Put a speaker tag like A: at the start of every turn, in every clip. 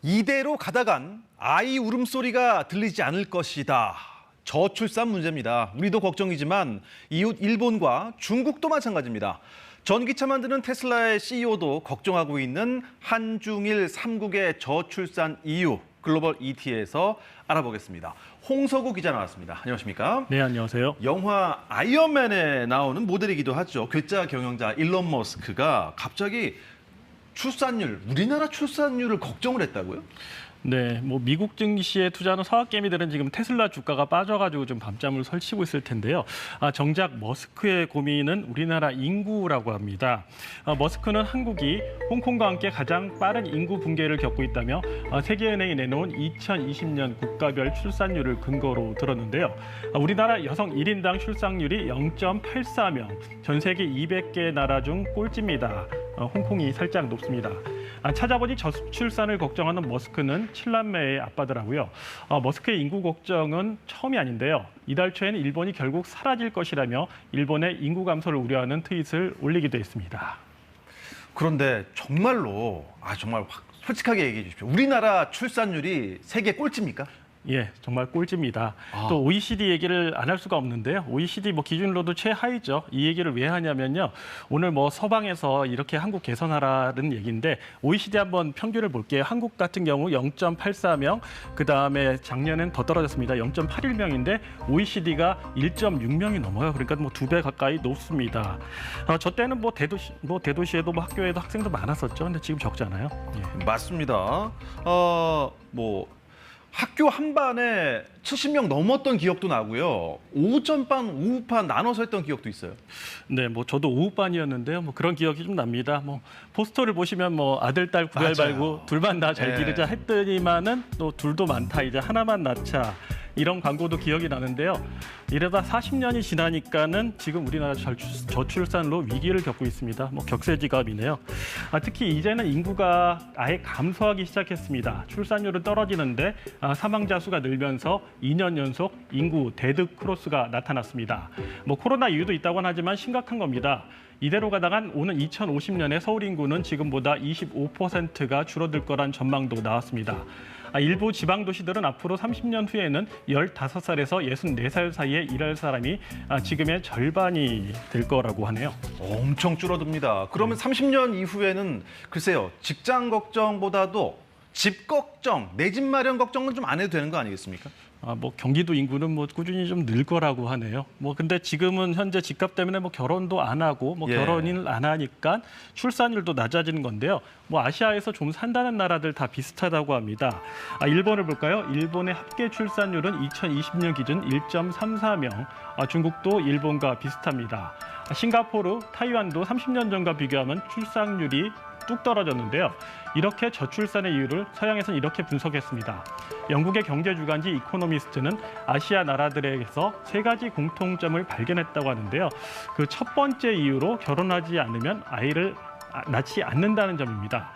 A: 이대로 가다간 아이 울음소리가 들리지 않을 것이다. 저출산 문제입니다. 우리도 걱정이지만 이웃 일본과 중국도 마찬가지입니다. 전기차 만드는 테슬라의 CEO도 걱정하고 있는 한중일 3국의 저출산 이유, 글로벌 ET에서 알아보겠습니다. 홍서구 기자 나왔습니다. 안녕하십니까?
B: 네, 안녕하세요.
A: 영화 아이언맨에 나오는 모델이기도 하죠. 글자 경영자 일론 머스크가 갑자기 우리나라 출산율을 걱정을 했다고요?
B: 네, 미국 증시에 투자하는 서학개미들은 지금 테슬라 주가가 빠져가지고 좀 밤잠을 설치고 있을 텐데요. 정작 머스크의 고민은 우리나라 인구라고 합니다. 머스크는 한국이 홍콩과 함께 가장 빠른 인구 붕괴를 겪고 있다며 세계은행이 내놓은 2020년 국가별 출산율을 근거로 들었는데요. 우리나라 여성 1인당 출산율이 0.84명, 전 세계 200개 나라 중 꼴찌입니다. 홍콩이 살짝 높습니다. 찾아보니 저출산을 걱정하는 머스크는 7남매의 아빠더라고요. 머스크의 인구 걱정은 처음이 아닌데요. 이달 초에는 일본이 결국 사라질 것이라며 일본의 인구 감소를 우려하는 트윗을 올리기도 했습니다.
A: 그런데 정말로 정말 솔직하게 얘기해 주십시오. 우리나라 출산율이 세계 꼴찌입니까?
B: 예, 정말 꼴찌입니다. 또 OECD 얘기를 안 할 수가 없는데요. OECD 기준으로도 최하위죠. 이 얘기를 왜 하냐면요. 오늘 서방에서 이렇게 한국 개선하라는 얘기인데 OECD 한번 평균을 볼게요. 한국 같은 경우 0.84명, 그다음에 작년엔 더 떨어졌습니다. 0.81명인데 OECD가 1.6명이 넘어요. 그러니까 2배 가까이 높습니다. 저 때는 대도시에도 학교에도 학생도 많았었죠. 근데 지금 적잖아요. 예.
A: 맞습니다. 학교 한 반에 70명 넘었던 기억도 나고요. 오전반, 오후반 나눠서 했던 기억도 있어요.
B: 네, 저도 오후반이었는데요. 그런 기억이 좀 납니다. 포스터를 보시면 아들, 딸 구별 말고 둘만 다 잘 기르자 했더니만은 또 둘도 많다. 이제 하나만 낳자. 이런 광고도 기억이 나는데요. 이러다 40년이 지나니까는 지금 우리나라 저출산으로 위기를 겪고 있습니다. 격세지감이네요. 특히 이제는 인구가 아예 감소하기 시작했습니다. 출산율은 떨어지는데 사망자 수가 늘면서 2년 연속 인구 데드 크로스가 나타났습니다. 코로나 이유도 있다고는 하지만 심각한 겁니다. 이대로 가다간 오는 2050년에 서울 인구는 지금보다 25%가 줄어들 거란 전망도 나왔습니다. 일부 지방 도시들은 앞으로 30년 후에는 15살에서 64살 사이에 일할 사람이 지금의 절반이 될 거라고 하네요.
A: 엄청 줄어듭니다. 그러면 30년 이후에는 글쎄요, 직장 걱정보다도 집 걱정, 내 집 마련 걱정은 좀 안 해도 되는 거 아니겠습니까?
B: 경기도 인구는 꾸준히 좀 늘 거라고 하네요. 근데 지금은 현재 집값 때문에 결혼도 안 하고 결혼을 안 하니까 출산율도 낮아지는 건데요. 아시아에서 좀 산다는 나라들 다 비슷하다고 합니다. 일본을 볼까요? 일본의 합계 출산율은 2020년 기준 1.34명, 중국도 일본과 비슷합니다. 싱가포르, 타이완도 30년 전과 비교하면 출산율이 뚝 떨어졌는데요. 이렇게 저출산의 이유를 서양에서는 이렇게 분석했습니다. 영국의 경제주간지 이코노미스트는 아시아 나라들에게서 3가지 공통점을 발견했다고 하는데요. 그 첫 번째 이유로 결혼하지 않으면 아이를 낳지 않는다는 점입니다.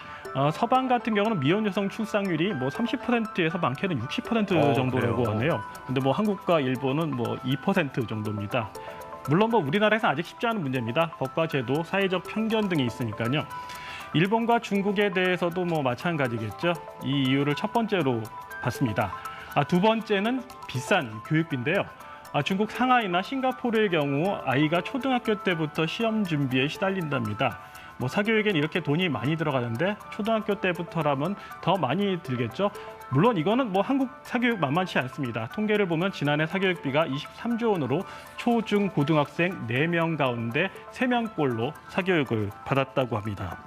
B: 서방 같은 경우는 미혼 여성 출산율이 30%에서 많게는 60% 정도라고 하네요. 근데 한국과 일본은 2% 정도입니다. 물론 우리나라에서는 아직 쉽지 않은 문제입니다. 법과 제도, 사회적 편견 등이 있으니까요. 일본과 중국에 대해서도 마찬가지겠죠. 이 이유를 첫 번째로 봤습니다. 두 번째는 비싼 교육비인데요. 중국 상하이나 싱가포르의 경우 아이가 초등학교 때부터 시험 준비에 시달린답니다. 사교육엔 이렇게 돈이 많이 들어가는데 초등학교 때부터라면 더 많이 들겠죠. 물론 이거는 한국 사교육 만만치 않습니다. 통계를 보면 지난해 사교육비가 23조 원으로 초, 중, 고등학생 4명 가운데 3명꼴로 사교육을 받았다고 합니다.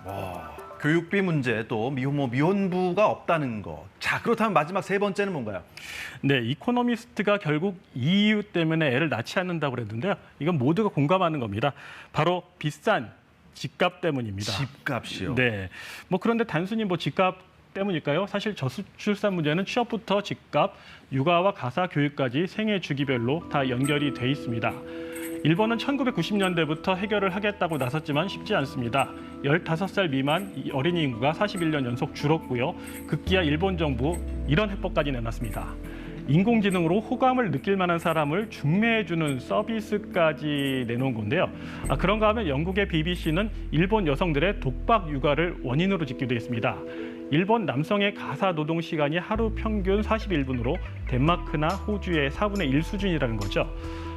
A: 교육비 문제 또 미혼부가 없다는 거. 자, 그렇다면 마지막 세 번째는 뭔가요?
B: 네, 이코노미스트가 결국 이 이유 때문에 애를 낳지 않는다고 그랬는데요. 이건 모두가 공감하는 겁니다. 바로 비싼 집값 때문입니다.
A: 집값이요?
B: 네. 그런데 단순히 집값 때문일까요? 사실 저출산 문제는 취업부터 집값, 육아와 가사 교육까지 생애 주기별로 다 연결이 돼 있습니다. 일본은 1990년대부터 해결을 하겠다고 나섰지만 쉽지 않습니다. 15살 미만 어린이 인구가 41년 연속 줄었고요. 급기야 일본 정부 이런 해법까지 내놨습니다. 인공지능으로 호감을 느낄 만한 사람을 중매해주는 서비스까지 내놓은 건데요. 그런가 하면 영국의 BBC는 일본 여성들의 독박 육아를 원인으로 짓기도 했습니다. 일본 남성의 가사 노동 시간이 하루 평균 41분으로 덴마크나 호주의 4분의 1 수준이라는 거죠.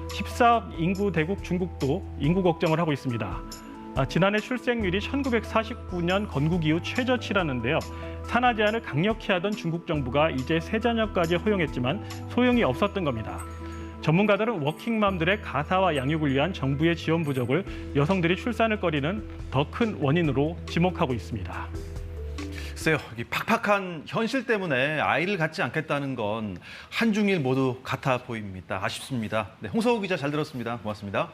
B: 14억 인구 대국 중국도 인구 걱정을 하고 있습니다. 지난해 출생률이 1949년 건국 이후 최저치라는데요. 산하 제한을 강력히 하던 중국 정부가 이제 세 자녀까지 허용했지만 소용이 없었던 겁니다. 전문가들은 워킹맘들의 가사와 양육을 위한 정부의 지원 부족을 여성들이 출산을 꺼리는 더 큰 원인으로 지목하고 있습니다.
A: 글쎄요, 이 팍팍한 현실 때문에 아이를 갖지 않겠다는 건 한중일 모두 같아 보입니다. 아쉽습니다. 네, 홍서우 기자 잘 들었습니다. 고맙습니다.